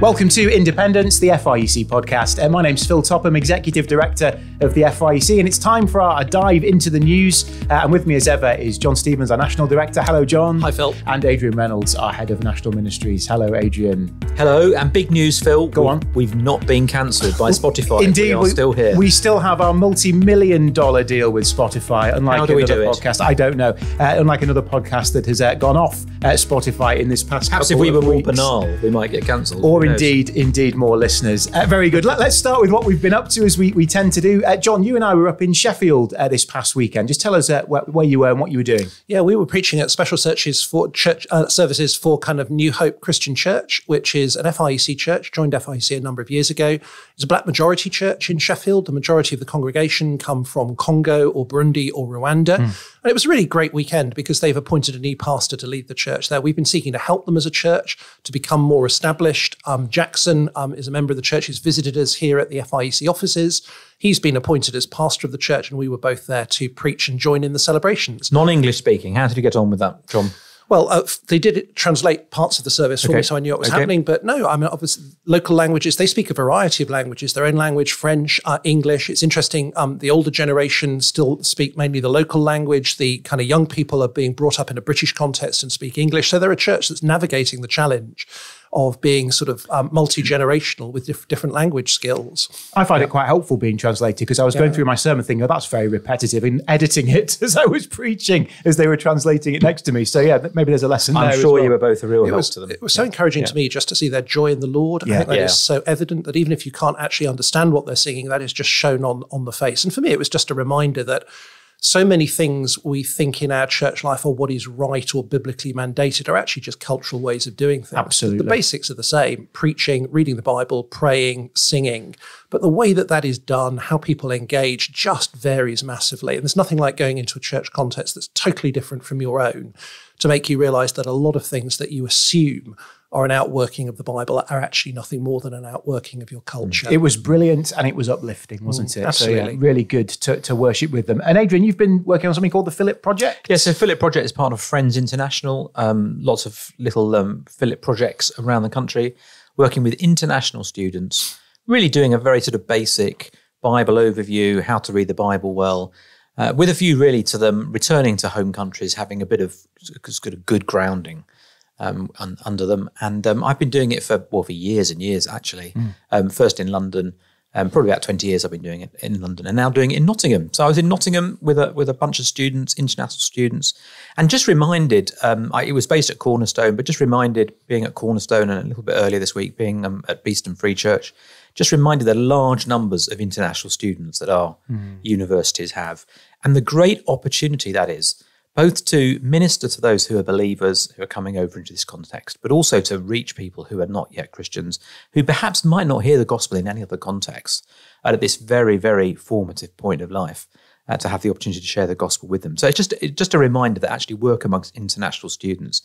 Welcome to Independence, the FIEC podcast. My name's Phil Topham, Executive Director of the FIEC, and it's time for our dive into the news. And with me as ever is John Stevens, our National Director. Hello, John. Hi, Phil. And Adrian Reynolds, our Head of National Ministries. Hello, Adrian. Hello, and big news, Phil. Go on. We've not been cancelled by Spotify. Indeed, we are still here. We still have our multi-million-dollar deal with Spotify, unlike How do we another do podcast. I don't know. Unlike another podcast that has gone off Spotify in this past Perhaps if couple we were of more weeks. banal, we might get cancelled. Or indeed more listeners. Very good. Let's start with what we've been up to, as we tend to do. John, you and I were up in Sheffield this past weekend. Just tell us where you were and what you were doing. Yeah, we were preaching at special searches for church services for kind of New Hope Christian Church, which is an FIEC church, joined FIEC a number of years ago. It's a black majority church in Sheffield. The majority of the congregation come from Congo or Burundi or Rwanda. And it was a really great weekend because they've appointed a new pastor to lead the church there. We've been seeking to help them as a church to become more established. Jackson is a member of the church who's visited us here at the FIEC offices. He's been appointed as pastor of the church, and we were both there to preach and join in the celebrations. Non-English speaking. How did you get on with that, John? Well, they did translate parts of the service for me, so I knew what was happening. But no, I mean, obviously, local languages, they speak a variety of languages, their own language, French, English. It's interesting, the older generation still speak mainly the local language. The kind of young people are being brought up in a British context and speak English. So they're a church that's navigating the challenge of being sort of multi-generational with different language skills. I find it quite helpful being translated because I was going through my sermon thinking, oh, that's very repetitive, and editing it as I was preaching as they were translating it next to me. So yeah, maybe there's a lesson there. I'm sure you were both a real help to them. It was so encouraging to me just to see their joy in the Lord. I think that is so evident that even if you can't actually understand what they're singing, that is just shown on the face. And for me, it was just a reminder that so many things we think in our church life are what is right or biblically mandated are actually just cultural ways of doing things. Absolutely. The basics are the same: preaching, reading the Bible, praying, singing. But the way that that is done, how people engage, just varies massively. And there's nothing like going into a church context that's totally different from your own to make you realize that a lot of things that you assume are an outworking of the Bible are actually nothing more than an outworking of your culture. It was brilliant and it was uplifting, wasn't it? Absolutely. So yeah, really good to worship with them. And Adrian, you've been working on something called the Philip Project? Yes, so Philip Project is part of Friends International. Lots of little Philip projects around the country, working with international students, really doing a very sort of basic Bible overview, how to read the Bible well, with a view really to them returning to home countries, having a bit of good grounding under them. And I've been doing it for years and years, actually. First in London, probably about 20 years I've been doing it in London, and now doing it in Nottingham. So I was in Nottingham with a bunch of students, international students, and just reminded, it was based at Cornerstone, but just reminded, being at Cornerstone and a little bit earlier this week, being at Beeston Free Church, just reminded the large numbers of international students that our universities have, and the great opportunity that is, both to minister to those who are believers, who are coming over into this context, but also to reach people who are not yet Christians, who perhaps might not hear the gospel in any other context, at this very, very formative point of life, to have the opportunity to share the gospel with them. So it's just a reminder that actually work amongst international students,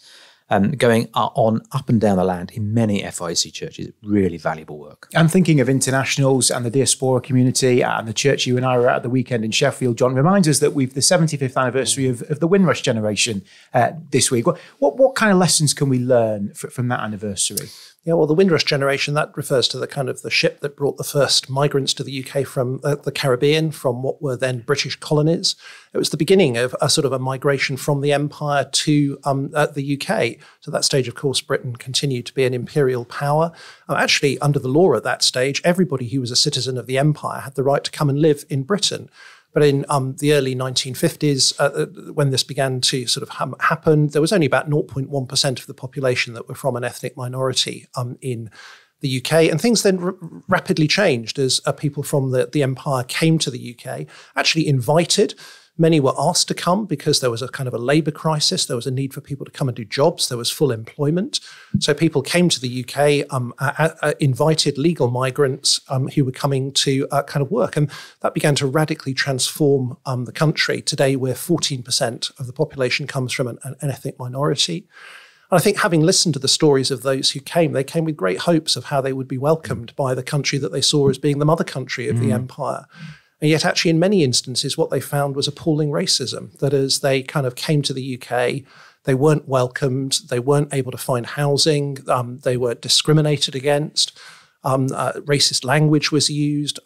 going on up and down the land in many FIEC churches, really valuable work. And thinking of internationals and the diaspora community and the church you and I were at the weekend in Sheffield, John, reminds us that we've the 75th anniversary of the Windrush generation this week. What kind of lessons can we learn from that anniversary? Yeah, well, the Windrush generation, that refers to the kind of the ship that brought the first migrants to the UK from the Caribbean, from what were then British colonies. It was the beginning of a sort of a migration from the empire to the UK. So at that stage, of course, Britain continued to be an imperial power. Actually, under the law at that stage, everybody who was a citizen of the empire had the right to come and live in Britain. But in the early 1950s, when this began to sort of happen, there was only about 0.1% of the population that were from an ethnic minority in the UK. And things then rapidly changed as people from the empire came to the UK, actually invited. Many were asked to come because there was a kind of a labour crisis. There was a need for people to come and do jobs. There was full employment. So people came to the UK, invited legal migrants who were coming to kind of work. And that began to radically transform the country. Today, where 14% of the population comes from an ethnic minority. And I think having listened to the stories of those who came, they came with great hopes of how they would be welcomed by the country that they saw as being the mother country of the empire. And yet actually in many instances, what they found was appalling racism, that as they kind of came to the UK, They weren't welcomed. They weren't able to find housing. They were discriminated against. Racist language was used.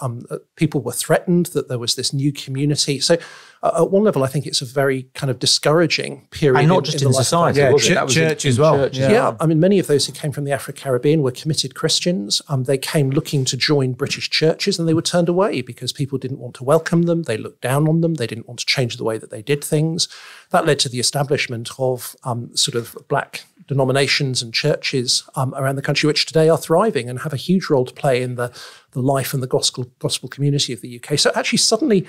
People were threatened that there was this new community. So at one level, I think it's a very kind of discouraging period. And not just in society, was it? That was church in as well. Church. Yeah, I mean, many of those who came from the Afro-Caribbean were committed Christians. They came looking to join British churches, and they were turned away because people didn't want to welcome them. They looked down on them. They didn't want to change the way that they did things. That led to the establishment of sort of black denominations and churches around the country, which today are thriving and have a huge role to play in the life and the gospel community of the UK. So actually suddenly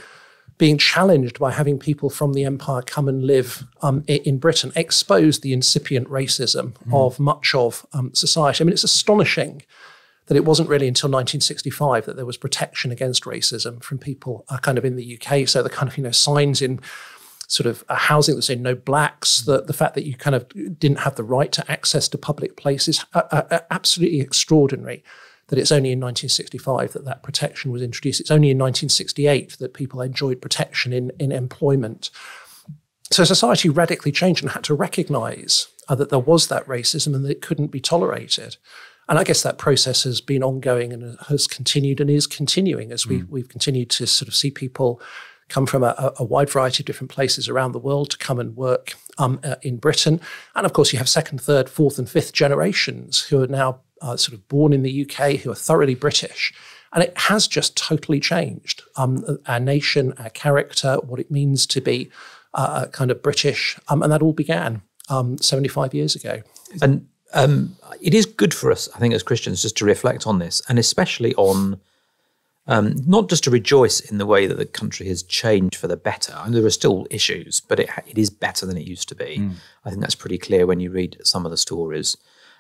being challenged by having people from the empire come and live in Britain exposed the incipient racism of much of society. I mean, it's astonishing that it wasn't really until 1965 that there was protection against racism from people kind of in the UK. So the kind of, signs in sort of housing that say no blacks, the fact that you kind of didn't have the right to access to public places, are absolutely extraordinary. That it's only in 1965 that protection was introduced. It's only in 1968 that people enjoyed protection in employment. So society radically changed and had to recognise that there was that racism and that it couldn't be tolerated. And I guess that process has been ongoing and has continued and is continuing as we've continued to sort of see people come from a wide variety of different places around the world to come and work in Britain. And of course, you have second, third, fourth and fifth generations who are now sort of born in the UK, who are thoroughly British. And it has just totally changed our nation, our character, what it means to be kind of British. And that all began 75 years ago. And it is good for us, I think, as Christians, just to reflect on this, and especially on not just to rejoice in the way that the country has changed for the better. And there are still issues, but it is better than it used to be. I think that's pretty clear when you read some of the stories.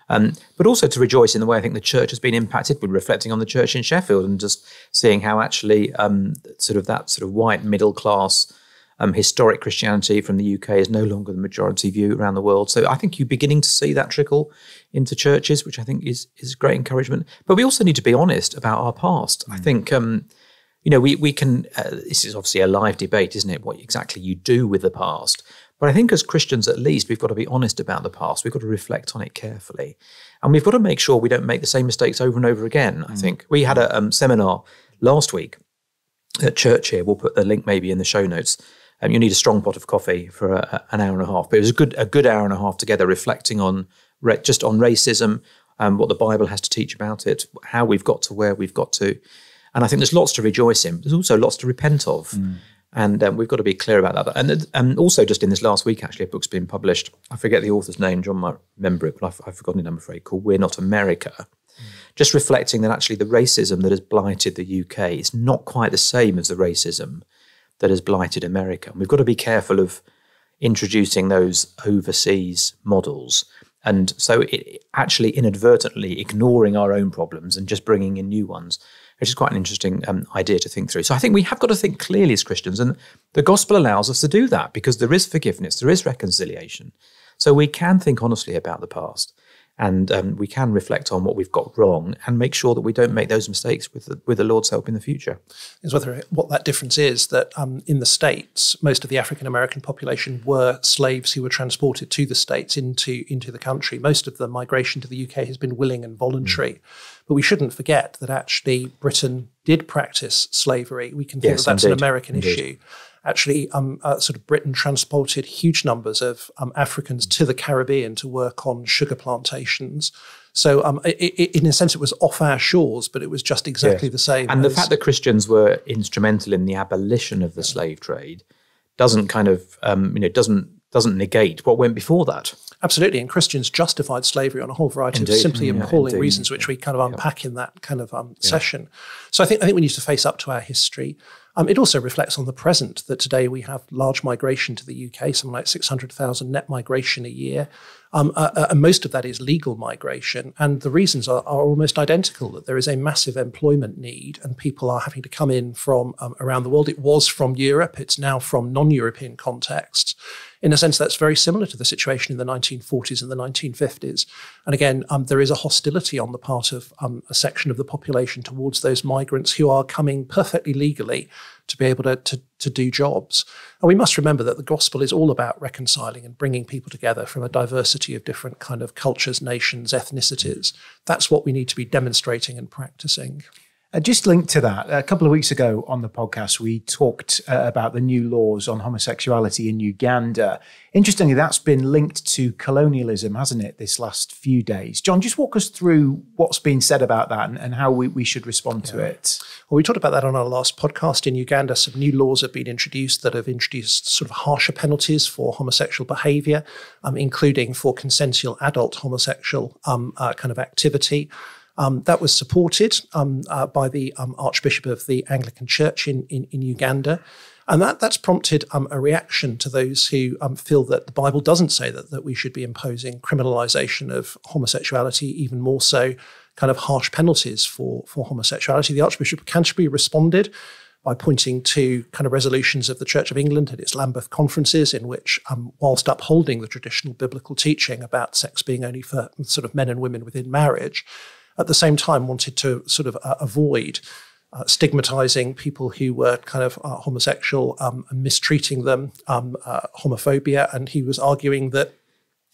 But also to rejoice in the way I think the church has been impacted. We're reflecting on the church in Sheffield and just seeing how actually that white middle class historic Christianity from the UK is no longer the majority view around the world. So I think you're beginning to see that trickle into churches, which I think is great encouragement. But we also need to be honest about our past. I think, we can, this is obviously a live debate, isn't it, what exactly you do with the past. But I think as Christians, at least, we've got to be honest about the past. We've got to reflect on it carefully. And we've got to make sure we don't make the same mistakes over and over again, I think. We had a seminar last week at church here. We'll put the link maybe in the show notes. You need a strong pot of coffee for an hour and a half. But it was a good hour and a half together reflecting on just on racism, what the Bible has to teach about it, how we've got to where we've got to. And I think there's lots to rejoice in. There's also lots to repent of. And we've got to be clear about that. And also just in this last week, actually, a book's been published. I forget the author's name. John might remember it, but I've forgotten it, I'm afraid, called We're Not America. Just reflecting that actually the racism that has blighted the UK is not quite the same as the racism that has blighted America. And we've got to be careful of introducing those overseas models. And so it actually inadvertently ignoring our own problems and just bringing in new ones, which is quite an interesting idea to think through. So I think we have got to think clearly as Christians, and the gospel allows us to do that because there is forgiveness, there is reconciliation. So we can think honestly about the past, and we can reflect on what we've got wrong and make sure that we don't make those mistakes with the Lord's help in the future. Is what that difference is that in the States, most of the African-American population were slaves who were transported to the States into the country. Most of the migration to the UK has been willing and voluntary. But we shouldn't forget that actually Britain did practice slavery. We can think that that's an American issue. Actually, sort of Britain transported huge numbers of Africans to the Caribbean to work on sugar plantations. So in a sense, it was off our shores, but it was just exactly the same. And the fact that Christians were instrumental in the abolition of the slave trade doesn't kind of, doesn't negate what went before that. Absolutely. And Christians justified slavery on a whole variety of simply appalling reasons, which we kind of unpack in that kind of session. So I think we need to face up to our history. It also reflects on the present, that today we have large migration to the UK, something like 600,000 net migration a year. And most of that is legal migration. And the reasons are almost identical, that there is a massive employment need and people are having to come in from around the world. It was from Europe. It's now from non-European contexts. In a sense, that's very similar to the situation in the 1940s and the 1950s. And again, there is a hostility on the part of a section of the population towards those migrants who are coming perfectly legally to be able to do jobs. And we must remember that the gospel is all about reconciling and bringing people together from a diversity of different kind of cultures, nations, ethnicities. That's what we need to be demonstrating and practicing. Just linked to that, a couple of weeks ago on the podcast, we talked about the new laws on homosexuality in Uganda. Interestingly, that's been linked to colonialism, hasn't it, this last few days? John, just walk us through what's been said about that and how we should respond to it. Well, we talked about that on our last podcast. In Uganda, some new laws have been introduced that have introduced sort of harsher penalties for homosexual behaviour, including for consensual adult homosexual kind of activity. That was supported by the Archbishop of the Anglican Church in Uganda. And that's prompted a reaction to those who feel that the Bible doesn't say that we should be imposing criminalisation of homosexuality, even more so kind of harsh penalties for homosexuality. The Archbishop of Canterbury responded by pointing to kind of resolutions of the Church of England at its Lambeth conferences, in which, whilst upholding the traditional biblical teaching about sex being only for sort of men and women within marriage, at the same time wanted to sort of avoid stigmatising people who were kind of homosexual and mistreating them, homophobia. And he was arguing that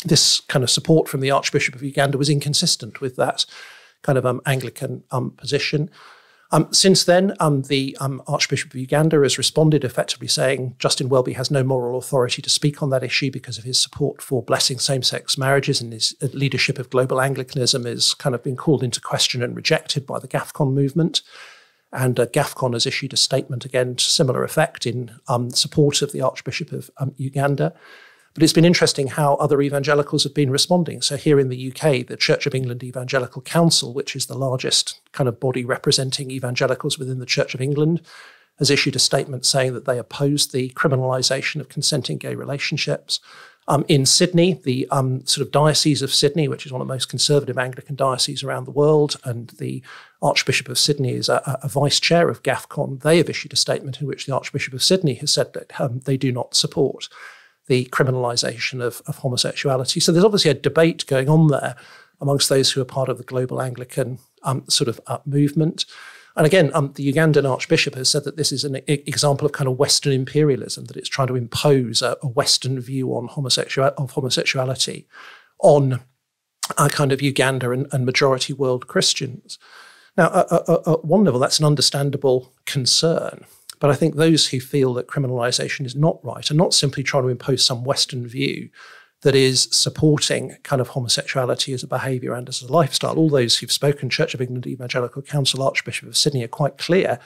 this kind of support from the Archbishop of Uganda was inconsistent with that kind of Anglican position. Since then, the Archbishop of Uganda has responded effectively saying Justin Welby has no moral authority to speak on that issue because of his support for blessing same-sex marriages, and his leadership of global Anglicanism is kind of been called into question and rejected by the GAFCON movement. And GAFCON has issued a statement, again, to similar effect in support of the Archbishop of Uganda. But it's been interesting how other evangelicals have been responding. So here in the UK, the Church of England Evangelical Council, which is the largest kind of body representing evangelicals within the Church of England, has issued a statement saying that they oppose the criminalisation of consenting gay relationships. In Sydney, the sort of Diocese of Sydney, which is one of the most conservative Anglican dioceses around the world, and the Archbishop of Sydney is a vice chair of GAFCON, they have issued a statement in which the Archbishop of Sydney has said that they do not support the criminalisation of homosexuality. So there's obviously a debate going on there amongst those who are part of the global Anglican sort of movement. And again, the Ugandan Archbishop has said that this is an example of kind of Western imperialism, that it's trying to impose a Western view on homosexuality on kind of Uganda and majority world Christians. Now, at one level, that's an understandable concern. But I think those who feel that criminalisation is not right are not simply trying to impose some Western view that is supporting kind of homosexuality as a behaviour and as a lifestyle. All those who've spoken, Church of England Evangelical Council, Archbishop of Sydney, are quite clear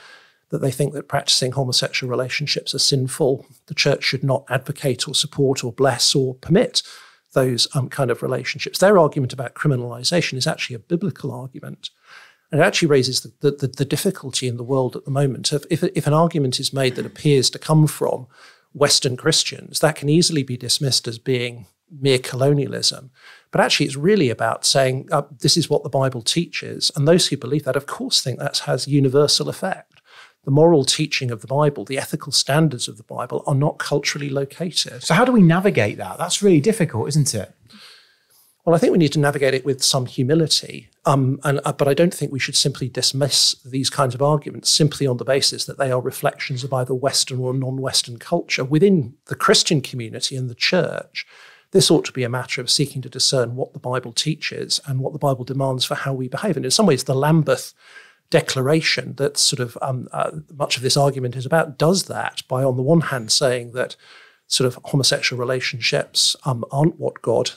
that they think that practising homosexual relationships are sinful. The Church should not advocate or support or bless or permit those kind of relationships. Their argument about criminalisation is actually a biblical argument. And it actually raises the difficulty in the world at the moment of if an argument is made that appears to come from Western Christians, that can easily be dismissed as being mere colonialism. But actually it's really about saying this is what the Bible teaches. And those who believe that, of course, think that has universal effect. The moral teaching of the Bible, the ethical standards of the Bible are not culturally located. So how do we navigate that? That's really difficult, isn't it? Well, I think we need to navigate it with some humility, but I don't think we should simply dismiss these kinds of arguments simply on the basis that they are reflections of either Western or non-Western culture. Within the Christian community and the church, this ought to be a matter of seeking to discern what the Bible teaches and what the Bible demands for how we behave. And in some ways, the Lambeth Declaration that sort of much of this argument is about does that by, on the one hand, saying that sort of homosexual relationships aren't what God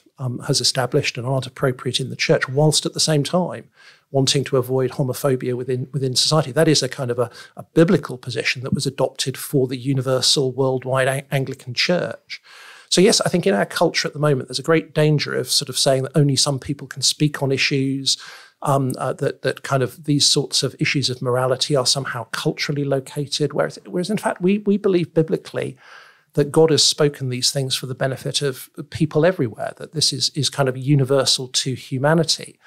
has established and aren't appropriate in the church, whilst at the same time wanting to avoid homophobia within society. That is a kind of a biblical position that was adopted for the universal worldwide Anglican Church. So yes, I think in our culture at the moment, there's a great danger of sort of saying that only some people can speak on issues, that kind of these sorts of issues of morality are somehow culturally located, whereas in fact we believe biblically that God has spoken these things for the benefit of people everywhere, that this is kind of universal to humanity.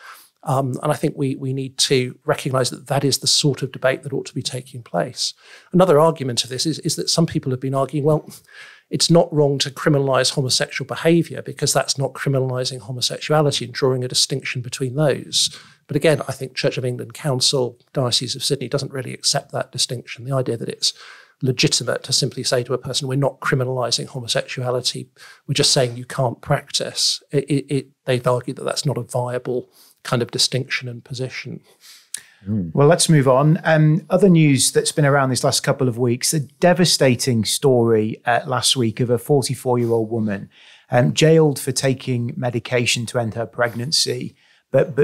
And I think we need to recognise that that is the sort of debate that ought to be taking place. Another argument of this is that some people have been arguing, well, it's not wrong to criminalise homosexual behaviour because that's not criminalising homosexuality and drawing a distinction between those. But again, I think Church of England Council, Diocese of Sydney doesn't really accept that distinction. The idea that it's legitimate to simply say to a person, we're not criminalising homosexuality, we're just saying you can't practice. They've argued that that's not a viable kind of distinction and position. Well, let's move on. Other news that's been around this last couple of weeks, a devastating story last week of a 44-year-old woman jailed for taking medication to end her pregnancy, but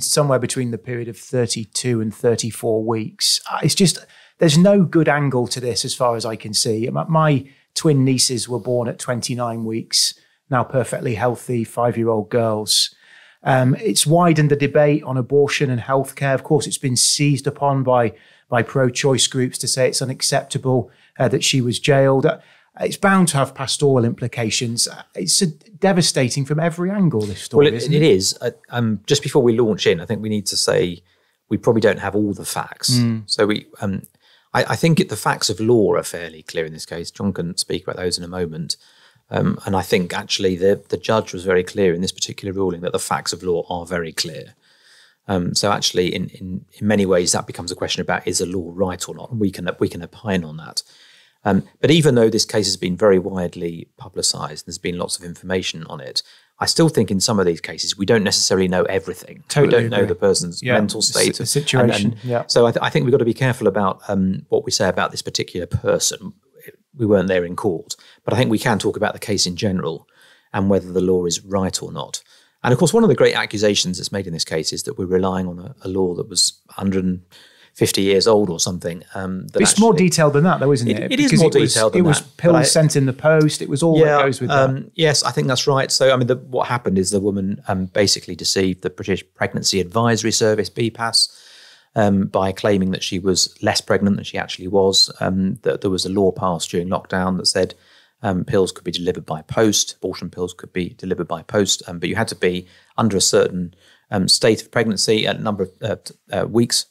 somewhere between the period of 32 and 34 weeks. It's just, there's no good angle to this as far as I can see. My twin nieces were born at 29 weeks, now perfectly healthy 5-year-old girls. It's widened the debate on abortion and healthcare. Of course, it's been seized upon by pro-choice groups to say it's unacceptable that she was jailed. It's bound to have pastoral implications. It's devastating from every angle, this story, well, isn't it is. Just before we launch in, I think we need to say we probably don't have all the facts. So I think the facts of law are fairly clear in this case. John can speak about those in a moment. And I think actually the judge was very clear in this particular ruling that the facts of law are very clear. So actually, in many ways, that becomes a question about is a law right or not, and we can opine on that. But even though this case has been very widely publicised, there's been lots of information on it, I still think in some of these cases we don't necessarily know everything. Totally we don't know the person's mental state, the situation. So I think we've got to be careful about what we say about this particular person. We weren't there in court, but I think we can talk about the case in general and whether the law is right or not. And of course, one of the great accusations that's made in this case is that we're relying on a law that was 150 years old or something. It's more detailed than that, though, isn't it? It is more detailed than that. It was pills sent in the post. It was all that goes with that. Yes, I think that's right. So, I mean, what happened is the woman basically deceived the British Pregnancy Advisory Service, BPAS, by claiming that she was less pregnant than she actually was. That there was a law passed during lockdown that said pills could be delivered by post, abortion pills could be delivered by post, but you had to be under a certain state of pregnancy, a number of weeks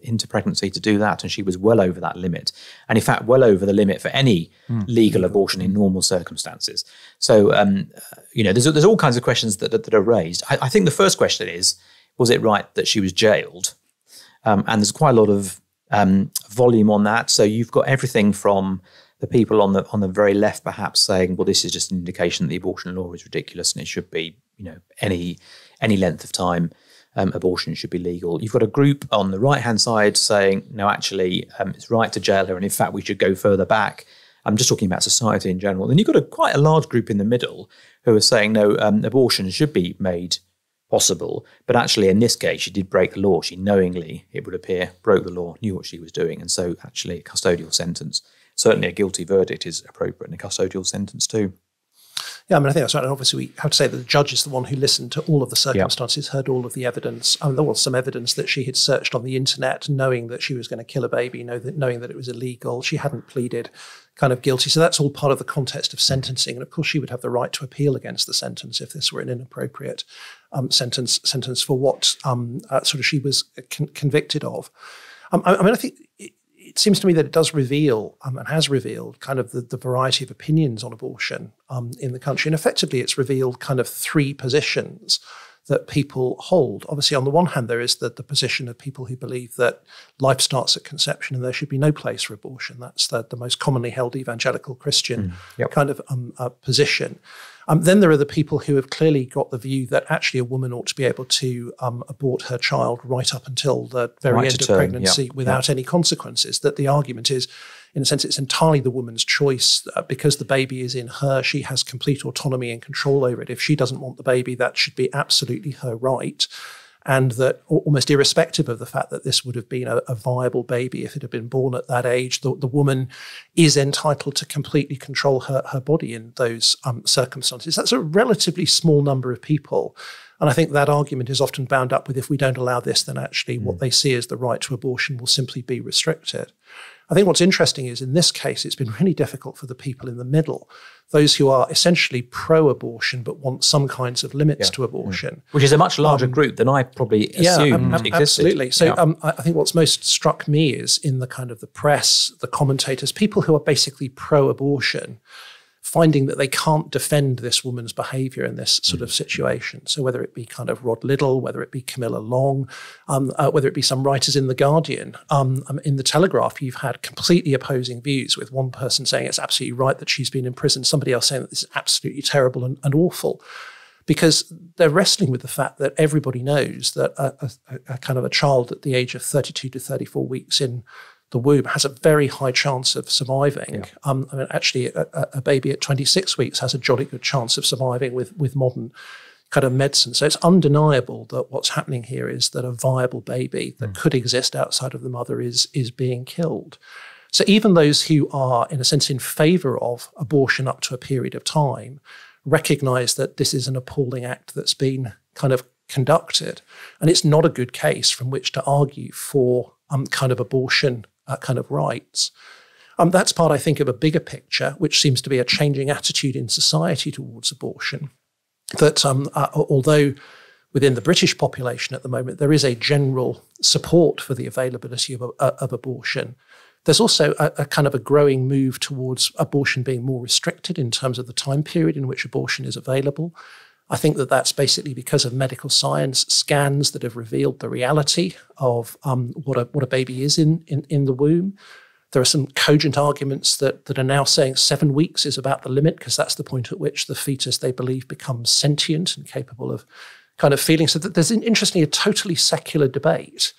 into pregnancy to do that, and she was well over that limit. And in fact, well over the limit for any legal abortion in normal circumstances. So, there's all kinds of questions that are raised. I think the first question is, was it right that she was jailed? And there's quite a lot of volume on that. So you've got everything from the people on the very left, perhaps saying, "Well, this is just an indication that the abortion law is ridiculous and it should be, any length of time, abortion should be legal." You've got a group on the right-hand side saying, "No, actually, it's right to jail her, and in fact, we should go further back." I'm just talking about society in general. Then you've got quite a large group in the middle who are saying, "No, abortion should be made possible, but actually in this case she did break the law. She knowingly, it would appear, broke the law, knew what she was doing, and so actually a custodial sentence, certainly a guilty verdict, is appropriate in a custodial sentence too." Yeah, I mean, I think that's right. And obviously, we have to say that the judge is the one who listened to all of the circumstances, heard all of the evidence. There was some evidence that she had searched on the internet, knowing that she was going to kill a baby, knowing that it was illegal. She hadn't pleaded kind of guilty. So that's all part of the context of sentencing. And of course, she would have the right to appeal against the sentence if this were an inappropriate sentence for what she was convicted of. I think it seems to me that it does reveal and has revealed kind of the variety of opinions on abortion in the country. And effectively, it's revealed kind of three positions that people hold. Obviously, on the one hand, there is the position of people who believe that life starts at conception and there should be no place for abortion. That's the most commonly held evangelical Christian kind of position. Then there are the people who have clearly got the view that actually a woman ought to be able to abort her child right up until the very end of pregnancy without any consequences. That the argument is, in a sense, it's entirely the woman's choice. Because the baby is in her, she has complete autonomy and control over it. If she doesn't want the baby, that should be absolutely her right. And that almost irrespective of the fact that this would have been a viable baby if it had been born at that age, the woman is entitled to completely control her body in those circumstances. That's a relatively small number of people. And I think that argument is often bound up with, if we don't allow this, then actually what they see as the right to abortion will simply be restricted. I think what's interesting is, in this case, it's been really difficult for the people in the middle, those who are essentially pro-abortion but want some kinds of limits to abortion. Which is a much larger group than I probably assumed existed. Absolutely. So I think what's most struck me is in the kind of the press, the commentators, people who are basically pro-abortion, finding that they can't defend this woman's behaviour in this sort of situation. So whether it be kind of Rod Liddell, whether it be Camilla Long, whether it be some writers in The Guardian, in The Telegraph, you've had completely opposing views, with one person saying it's absolutely right that she's been imprisoned, somebody else saying that this is absolutely terrible and awful. Because they're wrestling with the fact that everybody knows that a kind of a child at the age of 32 to 34 weeks in the womb has a very high chance of surviving. Yeah. I mean, actually, a baby at 26 weeks has a jolly good chance of surviving with modern kind of medicine. So it's undeniable that what's happening here is that a viable baby that could exist outside of the mother is being killed. So even those who are, in a sense, in favour of abortion up to a period of time recognise that this is an appalling act that's been kind of conducted. And it's not a good case from which to argue for kind of abortion kind of rights. That's part, I think, of a bigger picture, which seems to be a changing attitude in society towards abortion. That although within the British population at the moment, there is a general support for the availability of abortion, there's also a kind of a growing move towards abortion being more restricted in terms of the time period in which abortion is available. I think that that's basically because of medical science scans that have revealed the reality of what a baby is in the womb. There are some cogent arguments that are now saying 7 weeks is about the limit, because that's the point at which the fetus, they believe, becomes sentient and capable of kind of feeling. So that there's, interestingly, a totally secular debate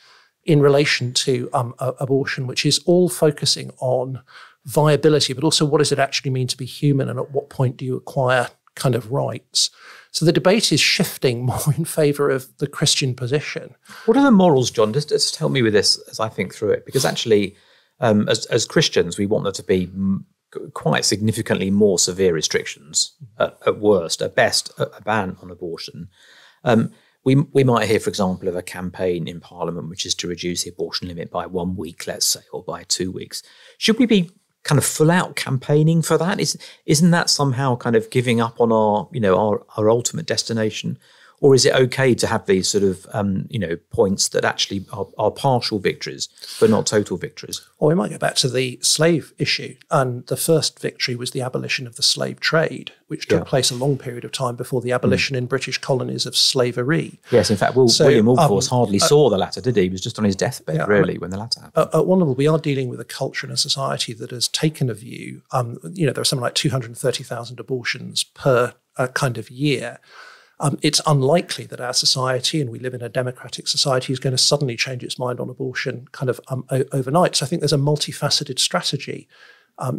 in relation to abortion, which is all focusing on viability, but also what does it actually mean to be human, and at what point do you acquire kind of rights. So the debate is shifting more in favour of the Christian position. What are the morals, John? Just help me with this as I think through it, because actually, as Christians, we want there to be quite significantly more severe restrictions, at worst, at best, a ban on abortion. We might hear, for example, of a campaign in Parliament which is to reduce the abortion limit by 1 week, let's say, or by 2 weeks. Should we be kind of full out campaigning for that? Isn't that somehow kind of giving up on our ultimate destination? Or is it okay to have these sort of, points that actually are partial victories, but not total victories? Or we might go back to the slave issue. And the first victory was the abolition of the slave trade, which took place a long period of time before the abolition in British colonies of slavery. Yes, in fact, William Wilberforce hardly saw the latter, did he? He was just on his deathbed, when the latter happened. At one level, we are dealing with a culture and a society that has taken a view. There are something like 230,000 abortions per kind of year. It's unlikely that our society, and we live in a democratic society, is going to suddenly change its mind on abortion kind of overnight. So I think there's a multifaceted strategy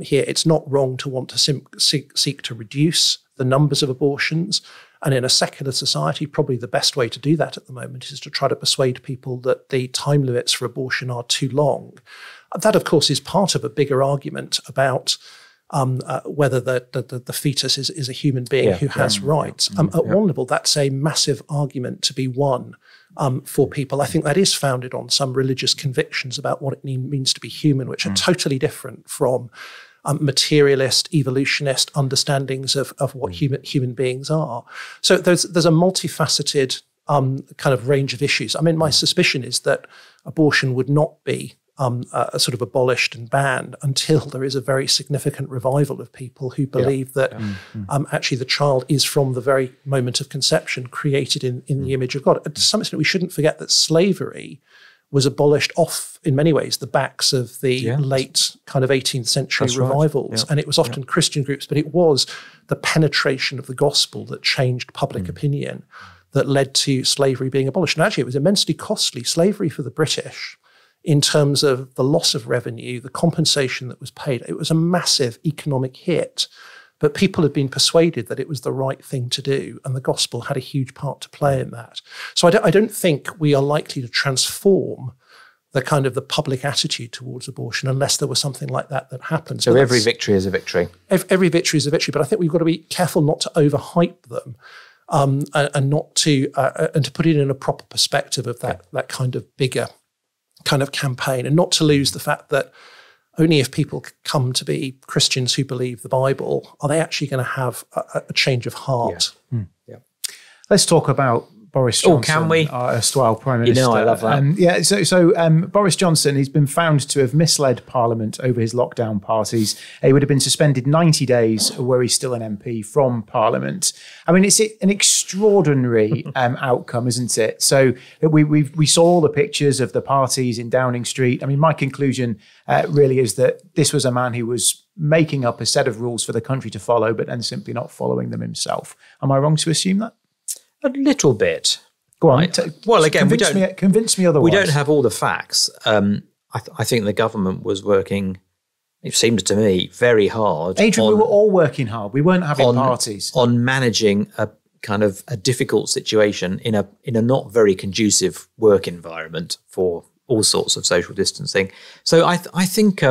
here. It's not wrong to want to seek to reduce the numbers of abortions. And in a secular society, probably the best way to do that at the moment is to try to persuade people that the time limits for abortion are too long. That, of course, is part of a bigger argument about whether the fetus is a human being who has rights. At one level, that's a massive argument to be won for people. I think that is founded on some religious convictions about what it means to be human, which are totally different from materialist, evolutionist understandings of what human beings are. So there's a multifaceted kind of range of issues. I mean, my suspicion is that abortion would not be sort of abolished and banned until there is a very significant revival of people who believe that actually the child is from the very moment of conception created in the image of God. To some extent, we shouldn't forget that slavery was abolished off, in many ways, the backs of the late kind of 18th century revivals. And it was often Christian groups, but it was the penetration of the gospel that changed public opinion that led to slavery being abolished. And actually, it was immensely costly. Slavery for the British, in terms of the loss of revenue, the compensation that was paid, it was a massive economic hit. But people had been persuaded that it was the right thing to do, and the gospel had a huge part to play in that. So I don't think we are likely to transform the kind of the public attitude towards abortion unless there was something like that happened. So every victory is a victory. Every victory is a victory, but I think we've got to be careful not to overhype them, and not to and to put it in a proper perspective of that kind of bigger kind of campaign, and not to lose the fact that only if people come to be Christians who believe the Bible are they actually going to have a change of heart. Let's talk about Boris Johnson. Oh, can we? Our erstwhile Prime Minister. You know, I love that. So Boris Johnson, he's been found to have misled Parliament over his lockdown parties. He would have been suspended 90 days, were he still an MP, from Parliament. I mean, it's an extraordinary outcome, isn't it? So we saw all the pictures of the parties in Downing Street. I mean, my conclusion really is that this was a man who was making up a set of rules for the country to follow, but then simply not following them himself. Am I wrong to assume that? A little bit. Go on. Well, again, convince me otherwise. We don't have all the facts. I think the government was working, it seemed to me, very hard. Adrian, we were all working hard. We weren't having parties. On managing a kind of a difficult situation in a not very conducive work environment for all sorts of social distancing. So I think,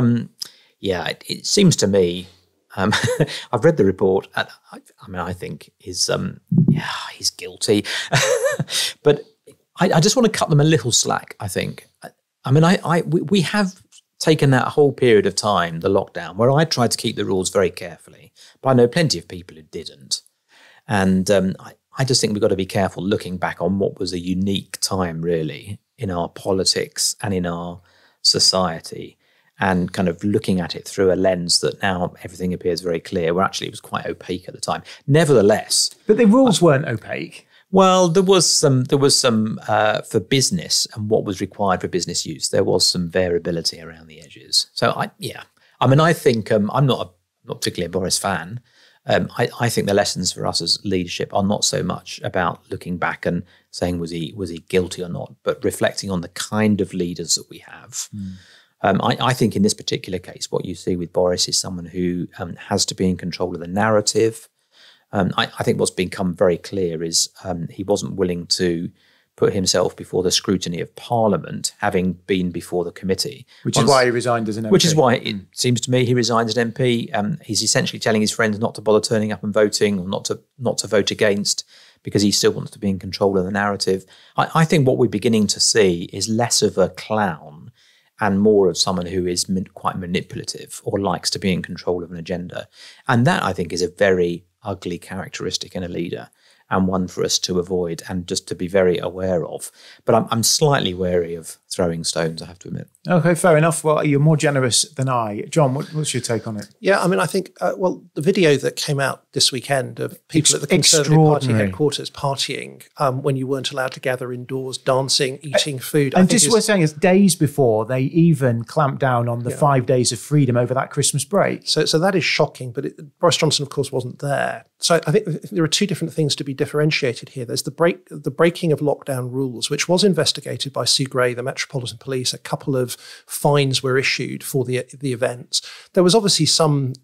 it seems to me, I've read the report. I think he's guilty, but I just want to cut them a little slack. I think. We have taken that whole period of time, the lockdown, where I tried to keep the rules very carefully, but I know plenty of people who didn't, and I just think we've got to be careful looking back on what was a unique time, really, in our politics and in our society. And kind of looking at it through a lens that now everything appears very clear, where actually it was quite opaque at the time. Nevertheless, but the rules weren't opaque. Well, there was some for business and what was required for business use. There was some variability around the edges. So I think I'm not particularly a Boris fan. I think the lessons for us as leadership are not so much about looking back and saying was he guilty or not, but reflecting on the kind of leaders that we have. I think in this particular case, what you see with Boris is someone who has to be in control of the narrative. I think what's become very clear is he wasn't willing to put himself before the scrutiny of Parliament, having been before the committee. Which is why he resigned as an MP. Which is why it seems to me he resigned as an MP. He's essentially telling his friends not to bother turning up and voting, or not to vote against, because he still wants to be in control of the narrative. I think what we're beginning to see is less of a clown and more of someone who is quite manipulative or likes to be in control of an agenda. And that, I think, is a very ugly characteristic in a leader, and one for us to avoid and just to be very aware of. But I'm slightly wary of throwing stones, I have to admit. Okay, fair enough. Well, you're more generous than I. John, what's your take on it? Yeah, I think, the video that came out this weekend of people at the Conservative Party headquarters partying when you weren't allowed to gather indoors, dancing, eating food. And just what we're saying is days before they even clamped down on the 5 days of freedom over that Christmas break. So that is shocking, but Boris Johnson, of course, wasn't there. So I think there are two different things to be differentiated here. There's the breaking of lockdown rules, which was investigated by Sue Gray, the Metropolitan Police. A couple of fines were issued for the events. There was obviously some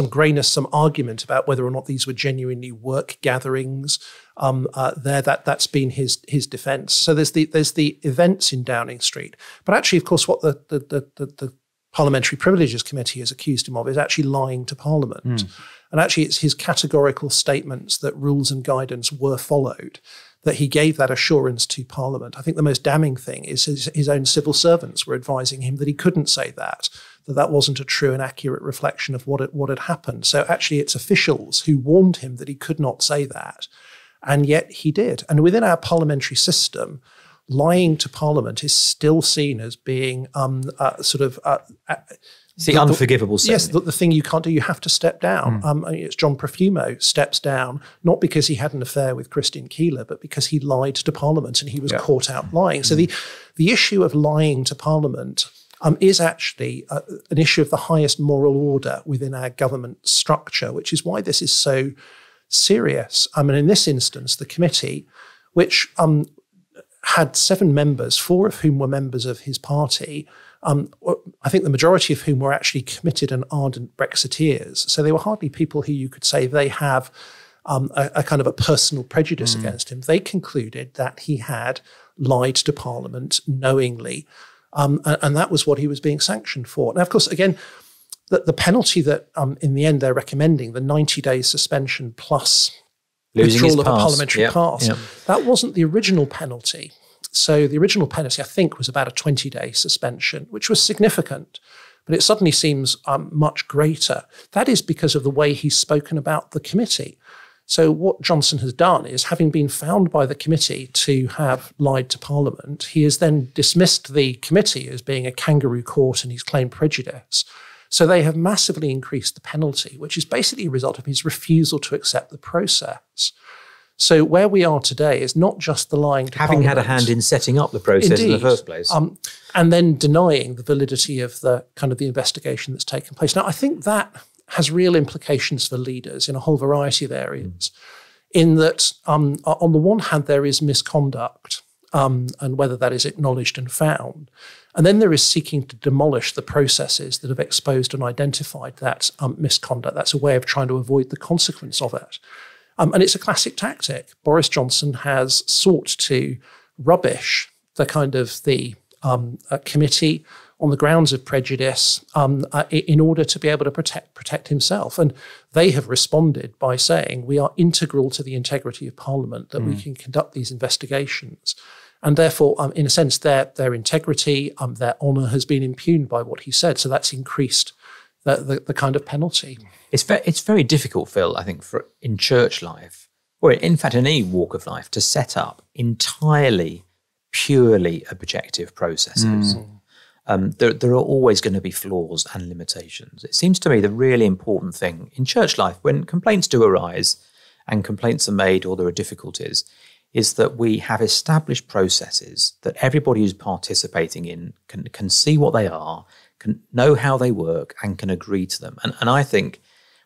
greyness, some argument about whether or not these were genuinely work gatherings. That's been his defence. So there's the events in Downing Street, but actually, of course, what the Parliamentary Privileges Committee has accused him of is actually lying to Parliament. And actually, it's his categorical statements that rules and guidance were followed, that he gave that assurance to Parliament. I think the most damning thing is his own civil servants were advising him that he couldn't say that wasn't a true and accurate reflection of what had happened. So actually, it's officials who warned him that he could not say that, and yet he did. And within our parliamentary system, lying to Parliament is still seen as being it's the unforgivable sin. Yes, the thing you can't do, you have to step down. It's John Profumo steps down, not because he had an affair with Christine Keeler, but because he lied to Parliament and he was caught out lying. So the issue of lying to Parliament is actually an issue of the highest moral order within our government structure, which is why this is so serious. In this instance, the committee, which had 7 members, 4 of whom were members of his party, I think the majority of whom were actually committed and ardent Brexiteers. So they were hardly people who you could say they have a kind of a personal prejudice against him. They concluded that he had lied to Parliament knowingly, and that was what he was being sanctioned for. Now, of course, again, the penalty that in the end they're recommending, the 90-day suspension plus withdrawal of a parliamentary pass, that wasn't the original penalty. So the original penalty, I think, was about a 20-day suspension, which was significant, but it suddenly seems much greater. That is because of the way he's spoken about the committee. So what Johnson has done is, having been found by the committee to have lied to Parliament, he has then dismissed the committee as being a kangaroo court and he's claimed prejudice. So they have massively increased the penalty, which is basically a result of his refusal to accept the process. So where we are today is not just the lying to having Parliament, had a hand in setting up the process in the first place. And then denying the validity of the kind of the investigation that's taken place. Now, I think that has real implications for leaders in a whole variety of areas, in that on the one hand, there is misconduct, and whether that is acknowledged and found. And then there is seeking to demolish the processes that have exposed and identified that misconduct. That's a way of trying to avoid the consequence of it. And it's a classic tactic. Boris Johnson has sought to rubbish the kind of the committee on the grounds of prejudice in order to be able to protect himself. And they have responded by saying, we are integral to the integrity of Parliament, that we can conduct these investigations. And therefore, in a sense, their integrity, their honour has been impugned by what he said. So that's increased the kind of penalty. It's very difficult, Phil, I think, for in church life, or in fact in any walk of life, to set up entirely, purely objective processes. There are always going to be flaws and limitations. It seems to me the really important thing in church life, when complaints do arise and complaints are made or there are difficulties, is that we have established processes that everybody who's participating in can see what they are, can know how they work, and can agree to them. And I think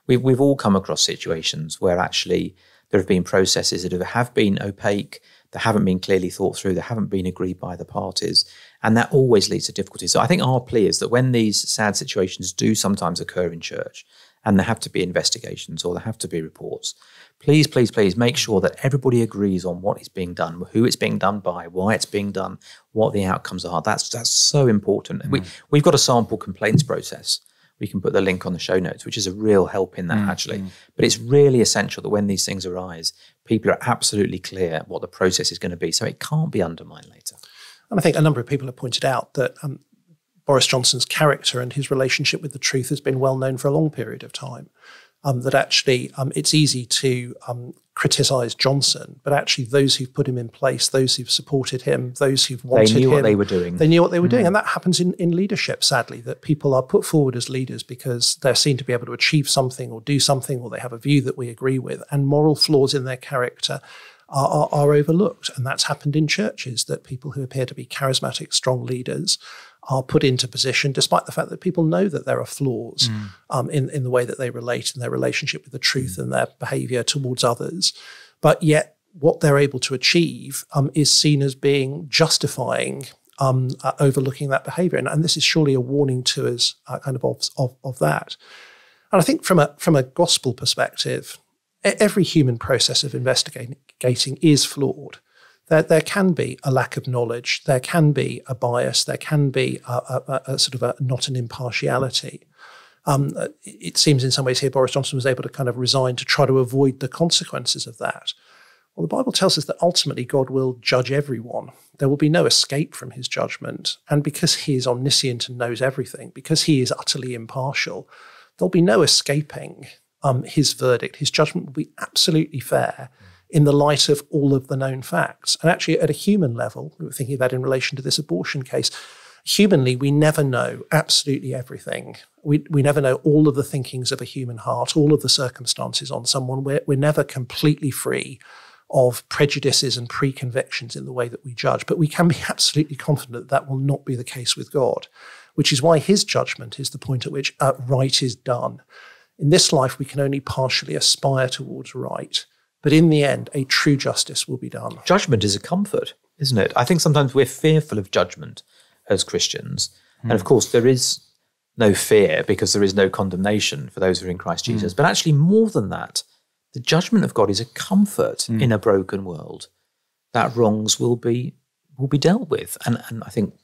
we've all come across situations where actually there have been processes that have been opaque, that haven't been clearly thought through, that haven't been agreed by the parties, and that always leads to difficulties. So I think our plea is that when these sad situations do sometimes occur in church, and there have to be investigations or there have to be reports, please, please, please make sure that everybody agrees on what is being done, who it's being done by, why it's being done, what the outcomes are. That's so important. We've got a sample complaints process. We can put the link on the show notes, which is a real help in that, actually. But it's really essential that when these things arise, people are absolutely clear what the process is going to be, so it can't be undermined later. And I think a number of people have pointed out that Boris Johnson's character and his relationship with the truth has been well known for a long period of time. That actually it's easy to criticise Johnson, but actually those who've put him in place, those who've supported him, those who've wanted him. They knew what they were doing. They knew what they were doing. And that happens in leadership, sadly, that people are put forward as leaders because they're seen to be able to achieve something or do something, or they have a view that we agree with, and moral flaws in their character are overlooked. And that's happened in churches, that people who appear to be charismatic, strong leaders are put into position, despite the fact that people know that there are flaws in the way that they relate and their relationship with the truth and their behaviour towards others. But yet what they're able to achieve is seen as being justifying overlooking that behaviour. And this is surely a warning to us kind of that. And I think from a gospel perspective, every human process of investigating is flawed. There can be a lack of knowledge, there can be a bias, there can be a sort of not an impartiality. It seems in some ways here Boris Johnson was able to kind of resign to try to avoid the consequences of that. Well, the Bible tells us that ultimately God will judge everyone. There will be no escape from his judgment. And because he is omniscient and knows everything, because he is utterly impartial, there'll be no escaping his verdict. His judgment will be absolutely fair in the light of all of the known facts. And actually at a human level, we were thinking about in relation to this abortion case, humanly, we never know absolutely everything. We never know all of the thinkings of a human heart, all of the circumstances on someone. We're never completely free of prejudices and preconvictions in the way that we judge. But we can be absolutely confident that will not be the case with God, which is why his judgment is the point at which right is done. In this life, we can only partially aspire towards right. But in the end, a true justice will be done. Judgment is a comfort, isn't it? I think sometimes we're fearful of judgment as Christians. And of course, there is no fear because there is no condemnation for those who are in Christ Jesus. But actually, more than that, the judgment of God is a comfort in a broken world, that wrongs will be dealt with. And I think,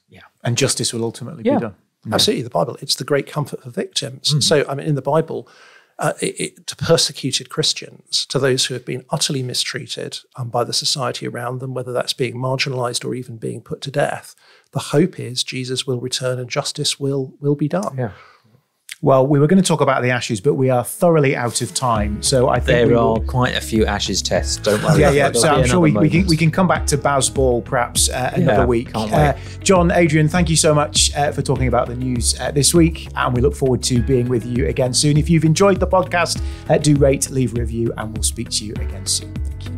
And justice will ultimately be done. Absolutely. The Bible, it's the great comfort for victims. So, I mean, in the Bible, to persecuted Christians, to those who have been utterly mistreated by the society around them, whether that's being marginalised or even being put to death, the hope is Jesus will return and justice will be done. Yeah. Well, we were going to talk about the Ashes, but we are thoroughly out of time. So I think there are quite a few Ashes tests. Don't worry. Yeah. So I'm sure we can come back to Bazball perhaps another week. Can't wait. John, Adrian, thank you so much for talking about the news this week, and we look forward to being with you again soon. If you've enjoyed the podcast, do rate, leave a review, and we'll speak to you again soon. Thank you.